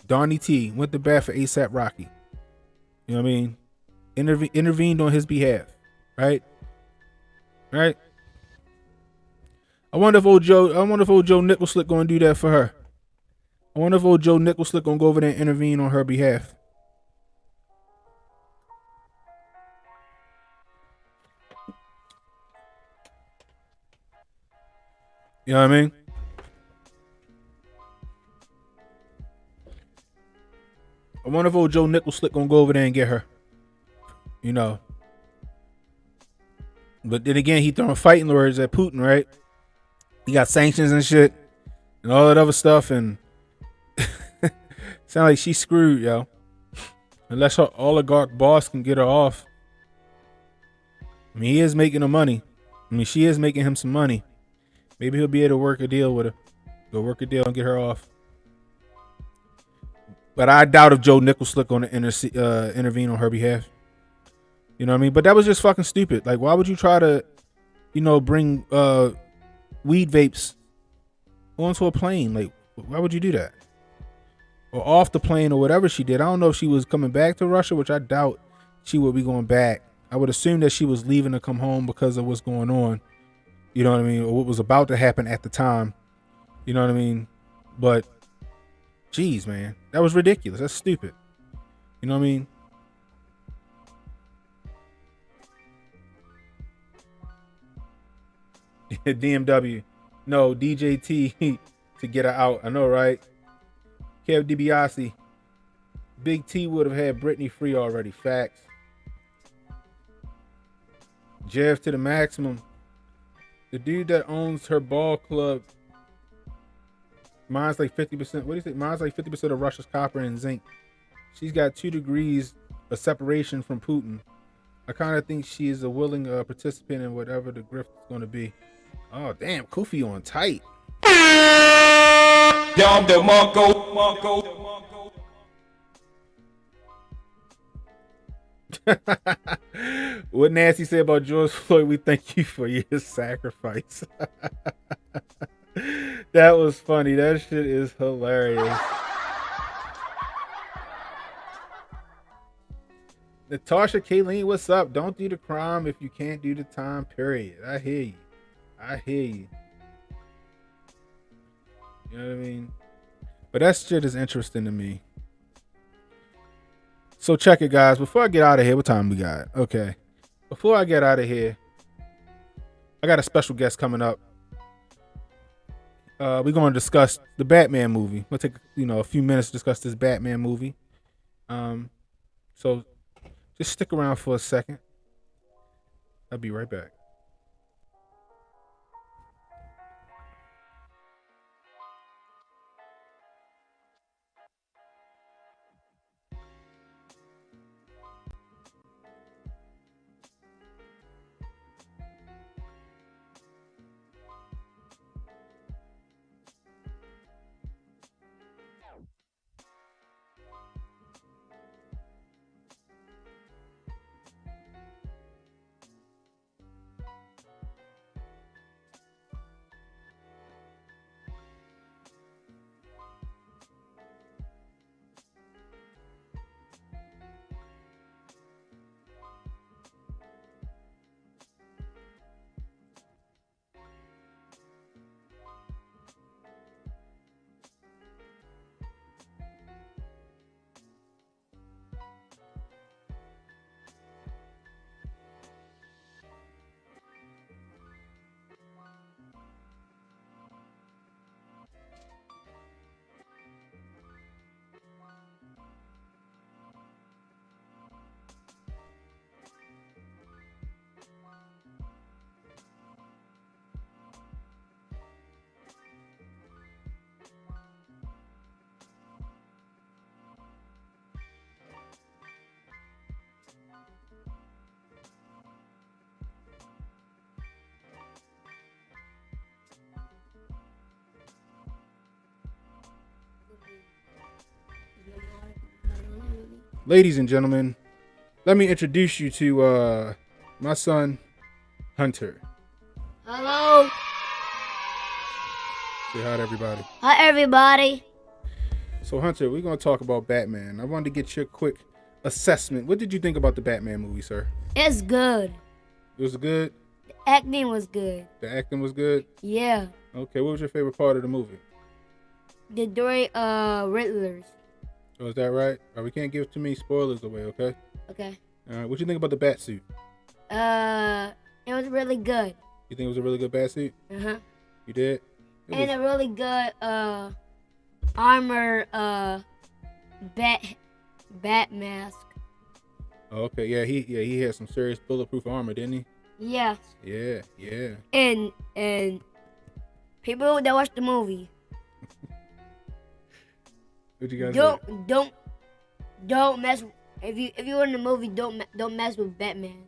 Donnie T went to bat for ASAP Rocky. You know what I mean? Intervened on his behalf. Right? Right? I wonder if old Joe Nicholslick gonna do that for her. I wonder if old Joe Nicholslick gonna go over there and intervene on her behalf. You know what I mean? I wonder if old Joe Nichols Slick gonna go over there and get her. You know. But then again, he throwing fighting words at Putin, right? He got sanctions and shit and all that other stuff, and sound like she's screwed, yo. Unless her oligarch boss can get her off. I mean, he is making her money. I mean, she is making him some money. Maybe he'll be able to work a deal with her. Go work a deal and get her off. But I doubt if Joe Nichols Slick going to intervene on her behalf. You know what I mean? But that was just fucking stupid. Like, why would you try to, bring weed vapes onto a plane? Like, why would you do that? Or off the plane or whatever she did. I don't know if she was coming back to Russia, which I doubt she would be going back. I would assume that she was leaving to come home because of what's going on. You know what I mean? Or what was about to happen at the time. You know what I mean? But, geez, man. That was ridiculous. That's stupid. You know what I mean? DMW. No, DJT to get her out. I know, right? Kev DiBiase. Big T would have had Brittney free already. Facts. Jeff to the maximum. The dude that owns her ball club, mine's like 50%. What do you think? Mine's like 50% of Russia's copper and zinc. She's got 2 degrees of separation from Putin. I kind of think she is a willing participant in whatever the grift is going to be. Oh, damn. Kofi on tight. Down the Monko. What Nancy said about George Floyd, we thank you for your sacrifice. That was funny. That shit is hilarious. Natasha Kayleen, what's up? Don't do the crime if you can't do the time, period. I hear you. You know what I mean? But that shit is interesting to me. So check it, guys. Before I get out of here, what time we got? Okay. Before I get out of here, I got a special guest coming up. We're going to discuss the Batman movie. We'll take a few minutes to discuss this Batman movie. So just stick around for a second. I'll be right back. Ladies and gentlemen, let me introduce you to my son, Hunter. Hello. Say hi to everybody. Hi, everybody. So, Hunter, we're going to talk about Batman. I wanted to get your quick assessment. What did you think about the Batman movie, sir? It's good. It was good? The acting was good. The acting was good? Yeah. Okay, what was your favorite part of the movie? The three Riddlers. Oh, is that right? We can't give too many spoilers away, okay? Okay. All right, what you think about the bat suit? It was really good. You think it was a really good bat suit? Uh-huh. You did? And a really good armor bat mask. Okay, yeah, he had some serious bulletproof armor, didn't he? Yeah. Yeah. And people that watch the movie, What you guys say? don't mess. If you're in the movie, don't mess with Batman.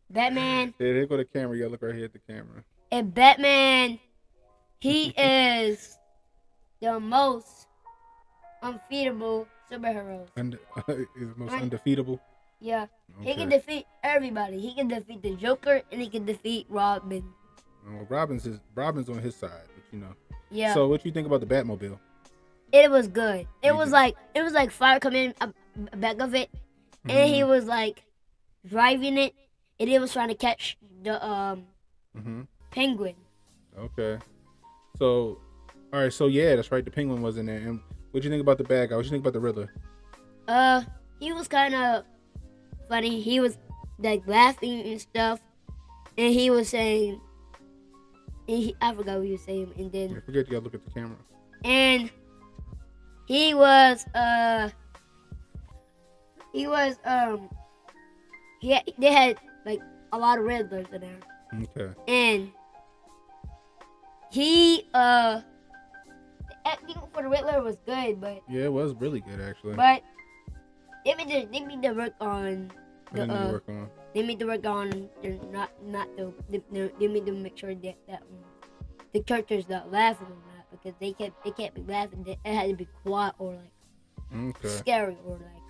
Batman. Yeah, there go the camera. You gotta look right here at the camera. And Batman, he is the most unbeatable superhero. He's most undefeatable. Yeah. Okay. He can defeat everybody. He can defeat the Joker and he can defeat Robin. Well, Robin's on his side, but you know. Yeah. So what you think about the Batmobile? It was good. It was like fire coming up back of it, and he was like driving it, and he was trying to catch the penguin. Okay. So, all right. So yeah, that's right. The penguin was in there. And what you think about the bad guy? What you think about the Riddler? He was kind of funny. He was like laughing and stuff, and he was saying, I forgot what he was saying, and then I forget you gotta look at the camera. And he was they had like a lot of Riddlers in there. Okay. And the acting for the Riddler was good, but Yeah, it was really good actually. but they need to work on What they need to work on? they need to work on they need to make sure that the characters not laughing or not, because they can't be laughing. It had to be quiet or like scary or like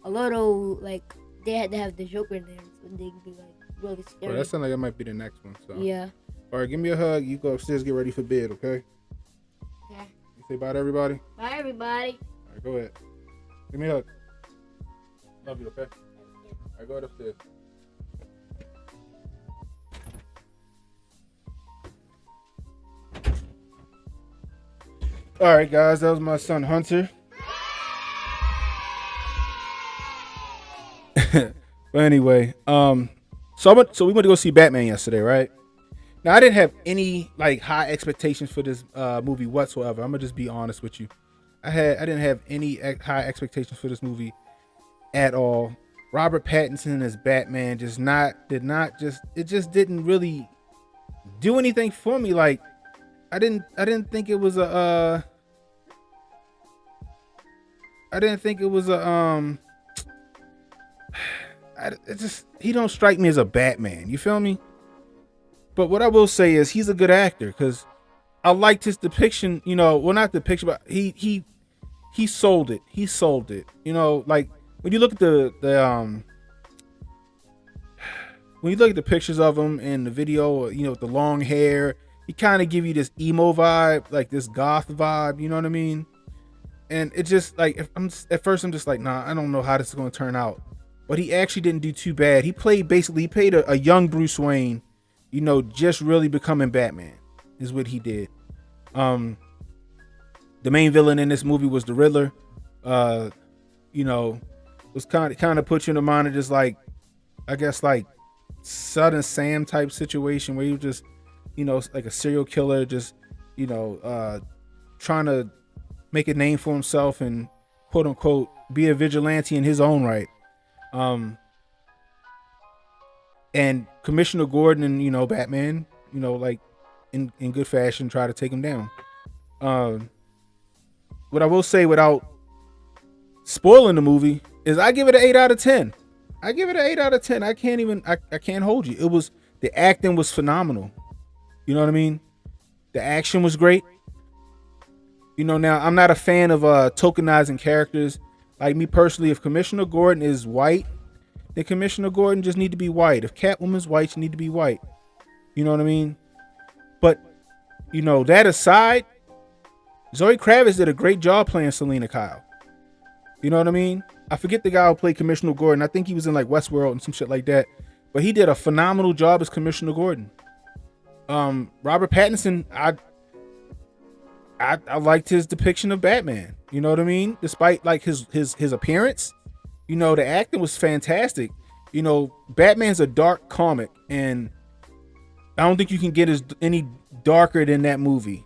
a little like they had to have the Joker in there so they could be like really scary. Well, that sounds like it might be the next one. So Yeah. All right, give me a hug. You go upstairs, get ready for bed, okay? Okay. You say bye to everybody. Bye everybody. All right, go ahead. Give me a hug. Love you, okay? All right, go ahead upstairs. All right, guys, that was my son Hunter. But anyway, so we went to go see Batman yesterday, right? Now I didn't have any like high expectations for this movie whatsoever. I'm gonna just be honest with you. I didn't have any high expectations for this movie at all. Robert Pattinson as Batman just didn't really do anything for me. Like I didn't think it was a he don't strike me as a Batman. You feel me? But what I will say is he's a good actor because I liked his depiction. You know, well, not depiction, but he sold it. He sold it. You know, like when you look at when you look at the pictures of him in the video, you know, with the long hair, he kind of give you this emo vibe, like this goth vibe. You know what I mean? And it just like at first I'm just like, nah, I don't know how this is going to turn out. But he actually didn't do too bad. He played a young Bruce Wayne, you know, just really becoming Batman is what he did. The main villain in this movie was the Riddler. You know, was kind of put you in the mind of just like, I guess like Southern Sam type situation where you just, you know, like a serial killer, just, you know, trying to make a name for himself and quote unquote be a vigilante in his own right. And Commissioner Gordon and, you know, Batman, you know, like in good fashion try to take him down. What I will say without spoiling the movie is I give it an 8 out of 10. I give it an 8 out of 10. I can't hold you. The acting was phenomenal. You know what I mean? The action was great. You know, now I'm not a fan of tokenizing characters. Like me personally, if Commissioner Gordon is white, then Commissioner Gordon just need to be white. If Catwoman's white, she need to be white. You know what I mean? But, you know, that aside, Zoe Kravitz did a great job playing Selena Kyle. You know what I mean? I forget the guy who played Commissioner Gordon. I think he was in like Westworld and some shit like that. But he did a phenomenal job as Commissioner Gordon. Robert Pattinson, I liked his depiction of Batman. You know what I mean? Despite like his appearance, you know, the acting was fantastic. You know, Batman's a dark comic, and I don't think you can get any darker than that movie.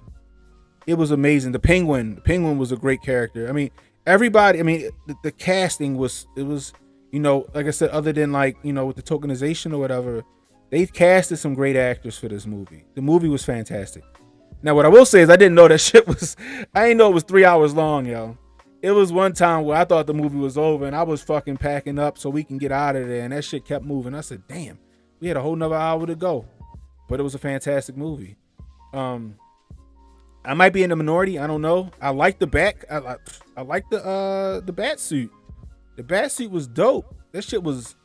It was amazing. The Penguin was a great character. I mean, everybody. I mean, the casting was. It was, like I said, other than like with the tokenization or whatever, they've casted some great actors for this movie. The movie was fantastic. Now, what I will say is I didn't know that shit was. I didn't know it was 3 hours long, yo. It was one time where I thought the movie was over and I was fucking packing up so we can get out of there, and that shit kept moving. I said, damn, we had a whole nother hour to go. But it was a fantastic movie. I might be in the minority. I don't know. I like the back. I like the bat suit. The bat suit was dope. That shit was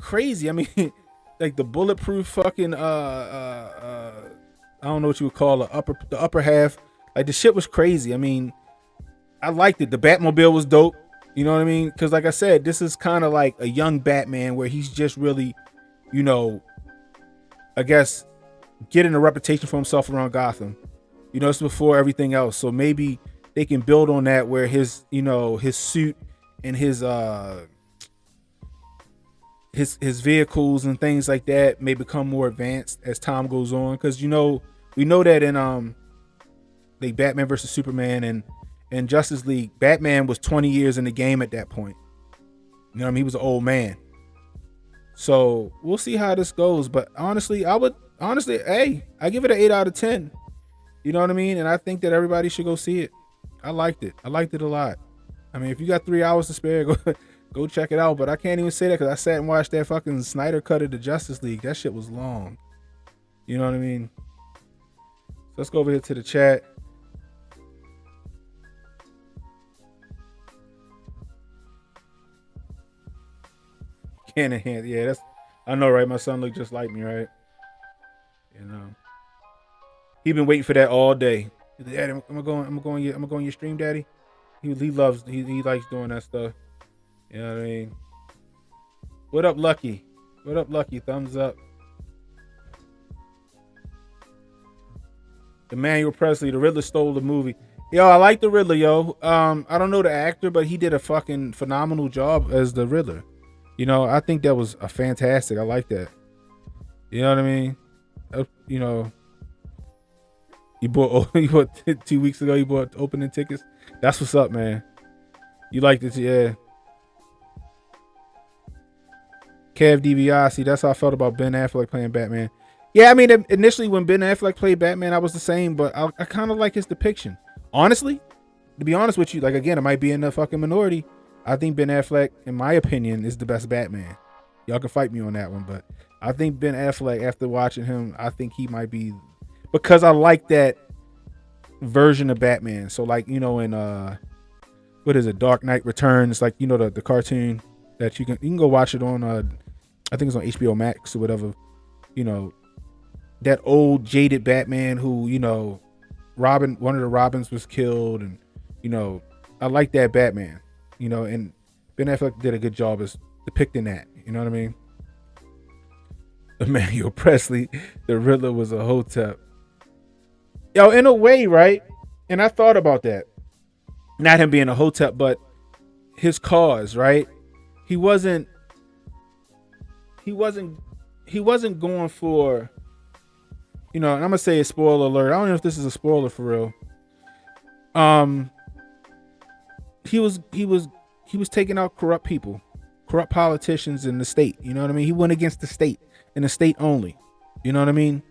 crazy. I mean, like the bulletproof fucking I don't know what you would call the upper half. Like the shit was crazy. I mean, I liked it. The Batmobile was dope. You know what I mean? Because like I said, this is kind of like a young Batman where he's just really, I guess, getting a reputation for himself around Gotham. It's before everything else. So maybe they can build on that where his suit and his vehicles and things like that may become more advanced as time goes on. Because we know that in like Batman versus Superman and Justice League, Batman was 20 years in the game at that point. You know what I mean? He was an old man. So we'll see how this goes. But honestly, hey, I give it an 8 out of 10. You know what I mean? And I think that everybody should go see it. I liked it. I liked it a lot. I mean, if you got 3 hours to spare, go check it out. But I can't even say that because I sat and watched that fucking Snyder cut of the Justice League. That shit was long. You know what I mean? So let's go over here to the chat. Hand in hand. Yeah, I know, right? My son looked just like me, right? He been waiting for that all day. Daddy, am I going your stream, Daddy? He likes doing that stuff. You know what I mean? What up, Lucky? What up, Lucky? Thumbs up. Emmanuel Presley, the Riddler stole the movie. Yo, I like the Riddler, yo. I don't know the actor, but he did a fucking phenomenal job as the Riddler. I think that was a fantastic. I like that. You know what I mean? You bought 2 weeks ago. You bought opening tickets. That's what's up, man. You liked it, yeah. Kev DBI. See, that's how I felt about Ben Affleck playing Batman. Yeah, I mean, initially when Ben Affleck played Batman, I was the same, but I kind of like his depiction. Honestly, to be honest with you, like again, it might be in the fucking minority. I think Ben Affleck, in my opinion, is the best Batman. Y'all can fight me on that one, but I think Ben Affleck, after watching him, I think he might be, because I like that version of Batman. So like, in what is it, Dark Knight Returns, like, the cartoon that you can go watch it on I think it's on HBO Max or whatever. That old jaded Batman who, one of the Robins was killed, and I like that Batman. And Ben Affleck did a good job as depicting that. You know what I mean? Emmanuel Presley, the Riddler was a Hotep. Yo, in a way, right? And I thought about that. Not him being a Hotep, but his cause, right? He wasn't going for, and I'm gonna say a spoiler alert. I don't know if this is a spoiler for real. He was taking out corrupt people, corrupt politicians in the state. You know what I mean? He went against the state and the state only. You know what I mean?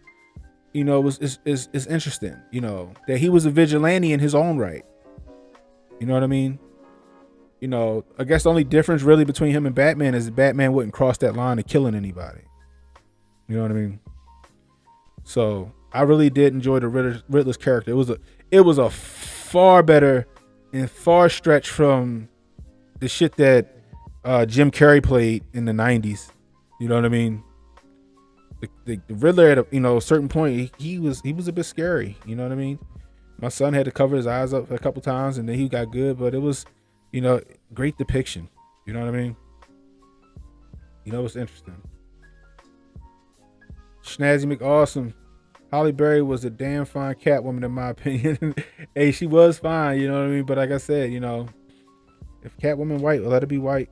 It's interesting, that he was a vigilante in his own right. You know what I mean? I guess the only difference really between him and Batman is that Batman wouldn't cross that line of killing anybody. You know what I mean? So I really did enjoy the Riddler's character. It was a far better and far stretch from the shit that Jim Carrey played in the 90s. You know what I mean? The Riddler at a certain point, he was a bit scary. You know what I mean? My son had to cover his eyes up a couple times, and then he got good. But it was, great depiction. You know what I mean? It's interesting. Snazzy McAwesome. Halle Berry was a damn fine Catwoman in my opinion. Hey, she was fine. You know what I mean? But like I said, if Catwoman white, well, let her be white.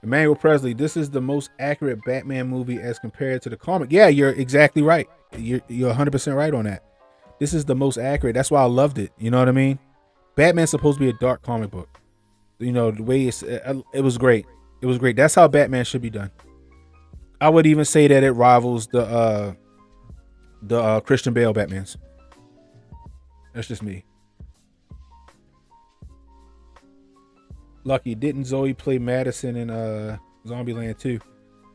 Emmanuel Presley, this is the most accurate Batman movie as compared to the comic. Yeah, you're exactly right. You're 100% right on that. This is the most accurate. That's why I loved it. You know what I mean? Batman's supposed to be a dark comic book. You know, the way it was great. It was great. That's how Batman should be done. I would even say that it rivals the Christian Bale Batmans. That's just me. Lucky, didn't Zoe play Madison in Zombieland 2?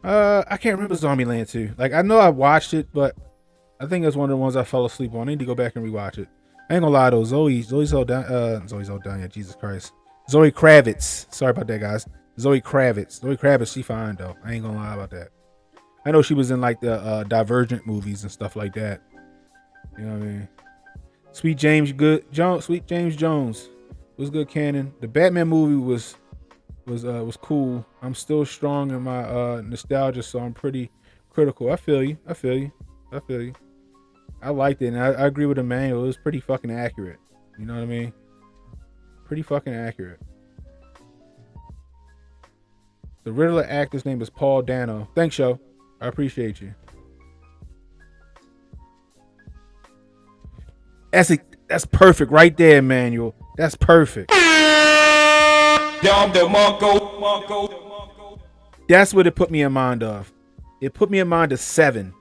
I can't remember Zombieland 2. Like, I know I watched it, but I think it's one of the ones I fell asleep on. I need to go back and rewatch it. I ain't gonna lie though, Zoe Saldana, Jesus Christ. Zoe Kravitz. Sorry about that, guys. Zoe Kravitz, she fine though. I ain't gonna lie about that. I know she was in like the Divergent movies and stuff like that. You know what I mean? Sweet James Jones. Was good, Cannon. The Batman movie was cool. I'm still strong in my nostalgia, so I'm pretty critical. I feel you. I liked it, and I agree with Emmanuel. It was pretty fucking accurate. You know what I mean? Pretty fucking accurate. The Riddler actor's name is Paul Dano. Thanks, yo. I appreciate you. That's perfect right there, Emmanuel. That's perfect. That's what it put me in mind of. It put me in mind of 7.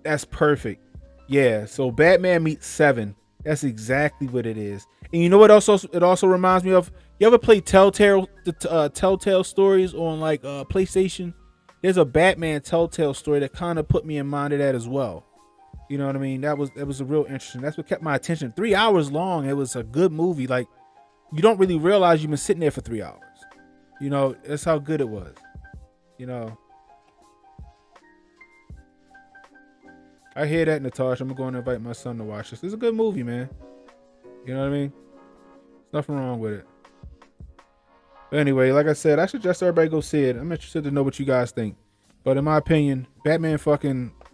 That's perfect. Yeah, so Batman meets 7. That's exactly what it is. And you know what it also reminds me of? You ever play Telltale stories on like PlayStation? There's a Batman Telltale story that kind of put me in mind of that as well. You know what I mean? That was a real interesting. That's what kept my attention. 3 hours long. It was a good movie. Like, you don't really realize you've been sitting there for 3 hours. You know, that's how good it was. You know. I hear that, Natasha. I'm going to invite my son to watch this. It's a good movie, man. You know what I mean? There's nothing wrong with it. But anyway, like I said, I suggest everybody go see it. I'm interested to know what you guys think. But in my opinion, Batman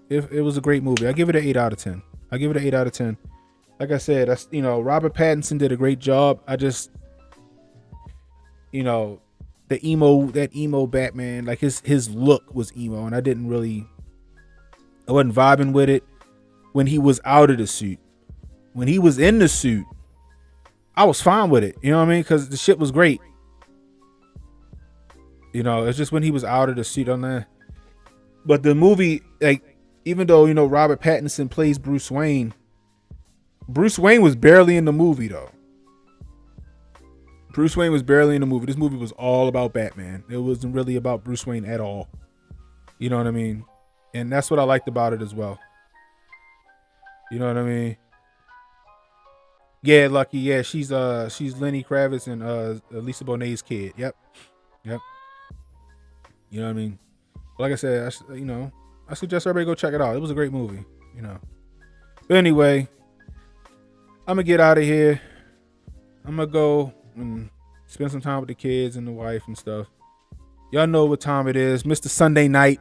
it was a great movie. I give it an 8 out of 10. Like I said, Robert Pattinson did a great job. I just, that emo Batman, like his look was emo, and I wasn't vibing with it when he was out of the suit. When he was in the suit, I was fine with it. You know what I mean? Because the shit was great. It's just when he was out of the suit on there. But the movie, like, even though, Robert Pattinson plays Bruce Wayne was barely in the movie, though. Bruce Wayne was barely in the movie. This movie was all about Batman. It wasn't really about Bruce Wayne at all. You know what I mean? And that's what I liked about it as well. You know what I mean? Yeah, Lucky. Yeah, she's Lenny Kravitz and Lisa Bonet's kid. Yep. You know what I mean? Like I said, I suggest everybody go check it out. It was a great movie, But anyway, I'm gonna get out of here. I'm gonna go and spend some time with the kids and the wife and stuff. Y'all know what time it is. Mr. Sunday Night.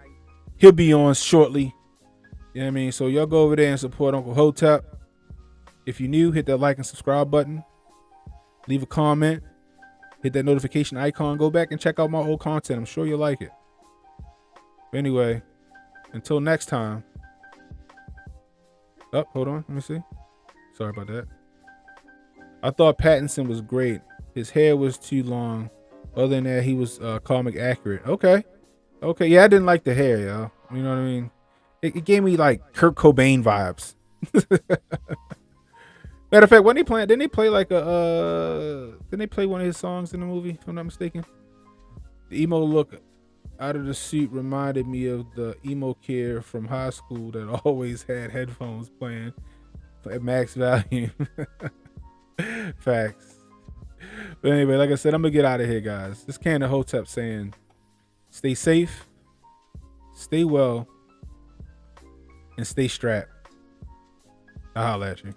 He'll be on shortly. You know what I mean? So y'all go over there and support Uncle Hotep. If you're new, hit that like and subscribe button. Leave a comment. Hit that notification icon. Go back and check out my old content. I'm sure you'll like it. But anyway, until next time. Hold on. Let me see. Sorry about that. I thought Pattinson was great. His hair was too long. Other than that, he was comic accurate. Okay. Yeah, I didn't like the hair, y'all. You know what I mean? It gave me like Kurt Cobain vibes. Matter of fact, when they playing, didn't they play one of his songs in the movie, if I'm not mistaken? The emo look out of the suit reminded me of the emo kid from high school that always had headphones playing at max volume. Facts. But anyway, like I said, I'm gonna get out of here, guys. This Cain the Hotep saying, stay safe, stay well, and stay strapped. I'll holler at you.